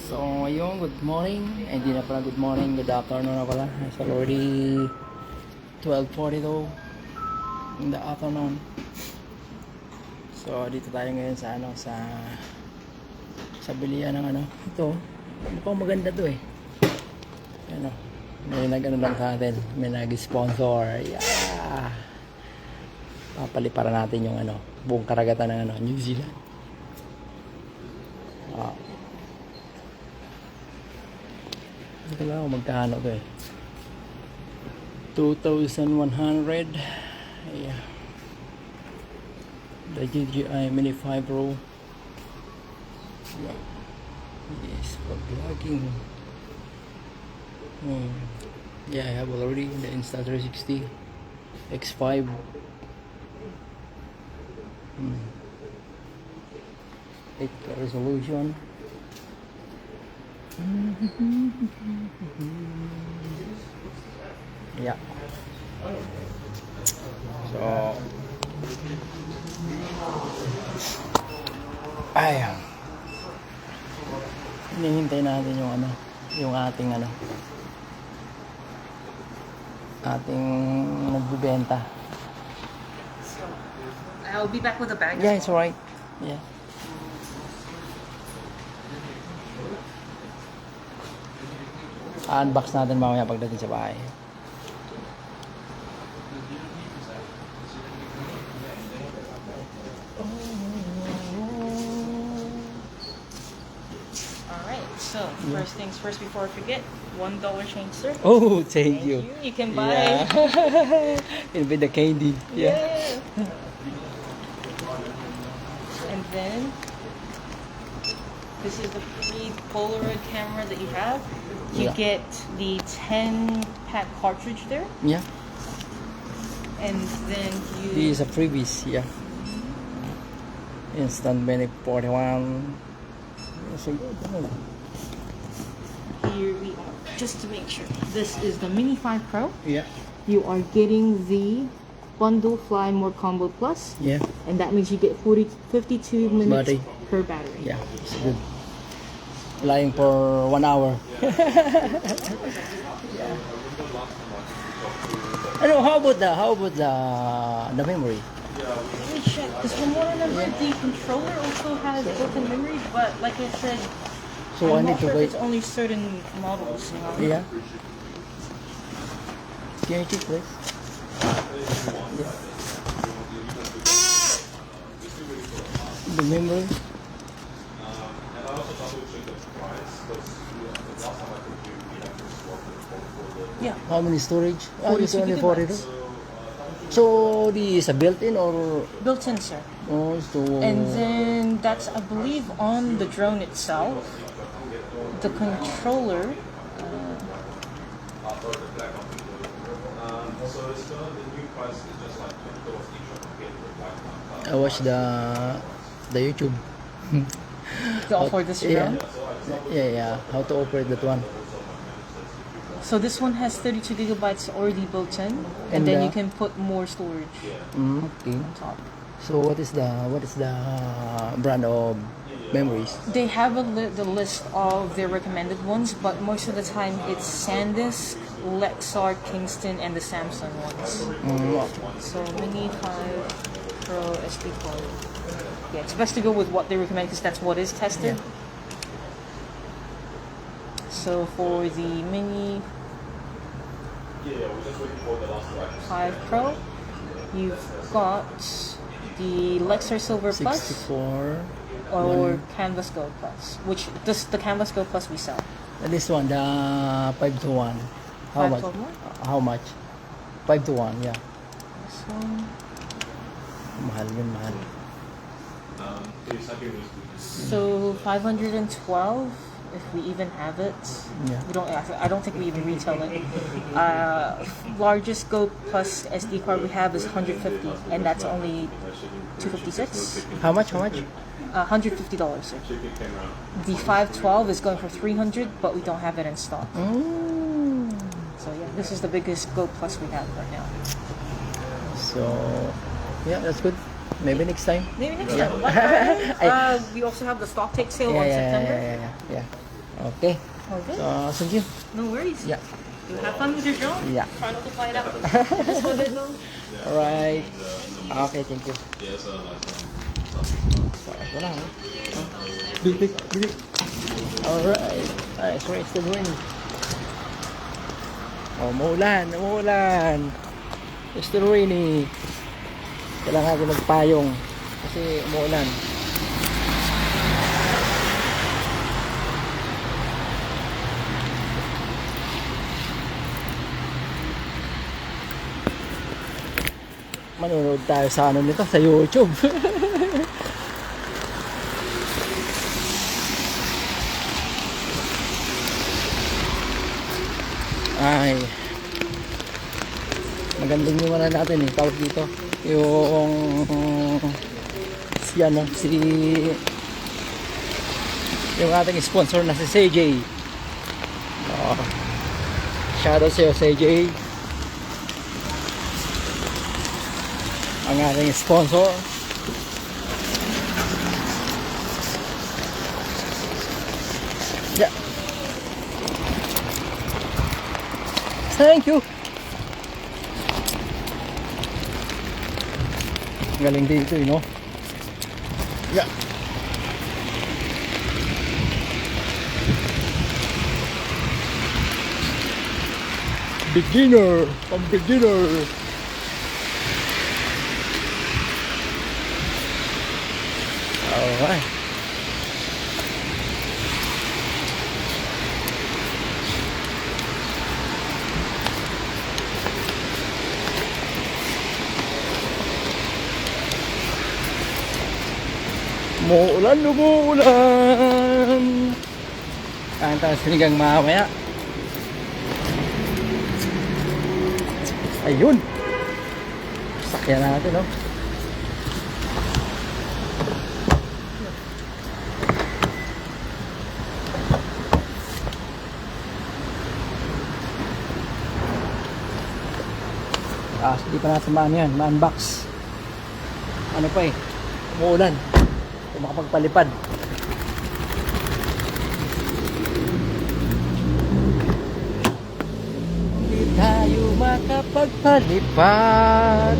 So ngayon, good morning. Hindi na pala good morning, good afternoon na pala. It's already 12:42 in the afternoon. So dito tayo ngayon sa sa bilihan ng ito. Mukhang maganda to eh. Ano, may nag-ano lang sa atin, may nag-sponsor. Yeah. Papaliparan natin yung buong karagatan ng New Zealand. Hindi ko lang kung magkano to eh. 2,100. Yeah. The DJI Mini 5 Pro. Yeah. Yes, for vlogging. Yeah, I have already the Insta360 X5. 8K resolution. Yeah. So ayan. Hinihintay natin yung ating ating nagbebenta. So, I'll be back with a bag. Yeah, it's alright. Yeah. Unbox natin mamaya pagdating sa bahay. Alright, so first things first before I forget, $1 change, sir. Oh, thank you. You can buy. Yeah. It'll be the candy. Yeah. And then this is the free Polaroid camera that you have. You Yeah. get the 10-pack cartridge there, Yeah. and then This is a freebies. Yeah. Instant Mini 41. So good. here we are. Just to make sure, this is the Mini 5 Pro. Yeah. You are getting the Bundle Fly More Combo Plus, Yeah. and that means you get 52 minutes Battery. per battery. Yeah. It's good. Flying for 1 hour. Yeah. How about the memory? Let me check, because from what I remember, the controller also has built-in memory, but like I said, So I I'm need not to sure if wait. it's only certain models. Yeah. Can you check please? Yeah. The memory. Yeah, How many storage? It's 42 only gigabytes. 42. So this is a built-in or built-in, sir. oh, so And then that's, I believe, on the drone itself. The controller. I watch the YouTube. To offer this Yeah. drone. Yeah. How to operate that one? So this one has 32 gigabytes already built in, and And then you can put more storage Okay. on top. So what is the brand of memories? They have the list of their recommended ones, but most of the time it's SanDisk, Lexar, Kingston, and the Samsung ones. So Mini 5 Pro SD card. Yeah, it's best to go with what they recommend because that's what is tested. Yeah. So for the Mini 5 Pro, you've got the Lexar Silver Plus 64. or Canvas Go Plus, which the Canvas Go Plus we sell. And this one, the 5-to-1. How 5 much? to 1? How much? 5-to-1, yeah. This one. Mahal yun, mahal. So 512 if we even have it. Yeah. We don't. I don't think we even retail it. Largest Go Plus SD card we have is 150, and that's only 256. How much? How much? $150. Sir. The 512 is going for 300, but we don't have it in stock. So yeah, this is the biggest Go Plus we have right now. So, yeah, that's good. Maybe next time. Maybe next time. Black Friday. We also have the stock take sale on September. Yeah. Okay. Okay. Thank you. No worries. Yeah. You have fun with your drone. Yeah. Try not to fly it out. Just hold it low. Alright. Okay, thank you. So, ito lang. Bitik. Alright. Alright, so it's still raining. Oh, umuulan. It's still raining. Kailangan natin magpayong kasi umuulan. Manonood tayo sa ano nito, sa YouTube. Ay, magandang yung wala natin eh, tawag dito yung yung ating sponsor na si CJ. Shoutout sa'yo CJ, ang ating sponsor. Yeah. Thank you. Galing dito, you know. Yeah. Beginner, from beginner. Alright. Umuulan. Kain tayo sinigang mamaya. Ayun. Sakyan natin, no? Hindi pa natin maano yan, ma-unbox. Ano pa eh, umuulan. Kung makapagpalipad. Hindi tayo makapagpalipad.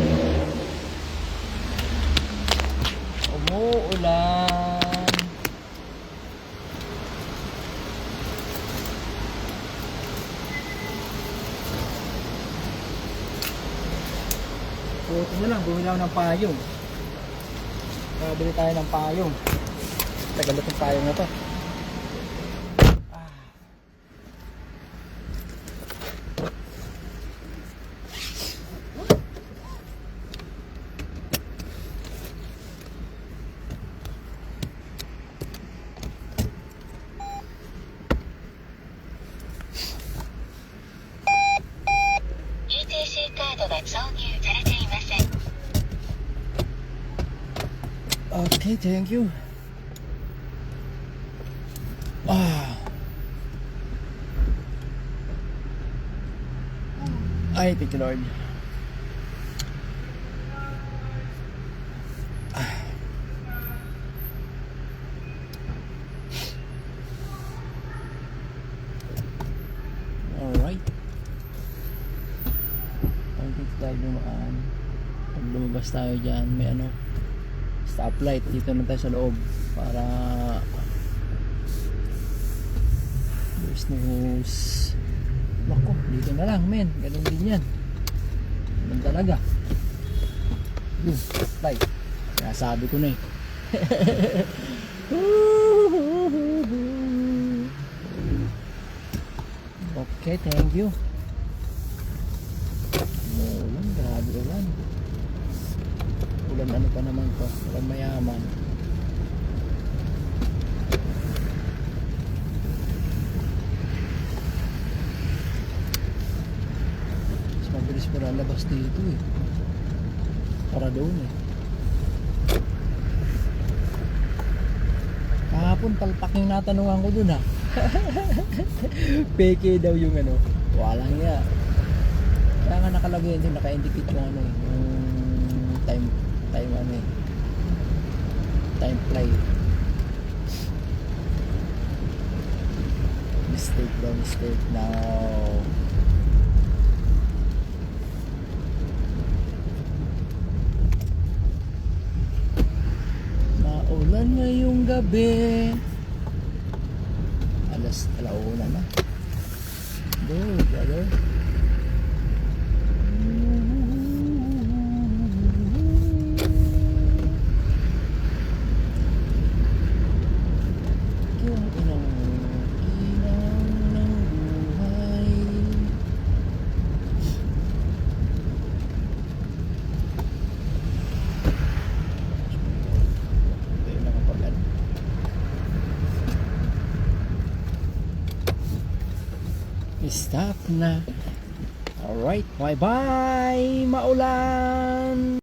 Umuulan. Buti na lang, bumili ako ng payong. Bili tayo ng payong. Tagalot ng payong na to. ETC カードが挿入されていません。 Okay, thank you. Ay, thank you, Lord. Alright. Ay, dito tayo dumaan. Pag lumabas tayo dyan, may ano, stoplight. Dito na tayo sa loob para there's no hose. Nako, dito na lang, men. Ganun din yan. Ganun talaga. Yun, stoplight. Kaya sabi ko na eh. Okay, thank you. Ulan, grabe ulan. Ulan ano pa naman to, ulan mayaman. Mas mabilis pa lalabas dito eh, para doon eh. Kahapon palpak yung natanungan ko dun ha. Peke daw yung ano, walang ya. Kaya nga nakalagay din, naka-indicate yung ano eh, yung time ano eh, time fly. Mistake daw, mistake now. Maulan ngayong gabi. Alauna na. Go, brother. Yung inang ng buhay. Ito yung nakapagan. Stop na. Alright, bye-bye, maulan!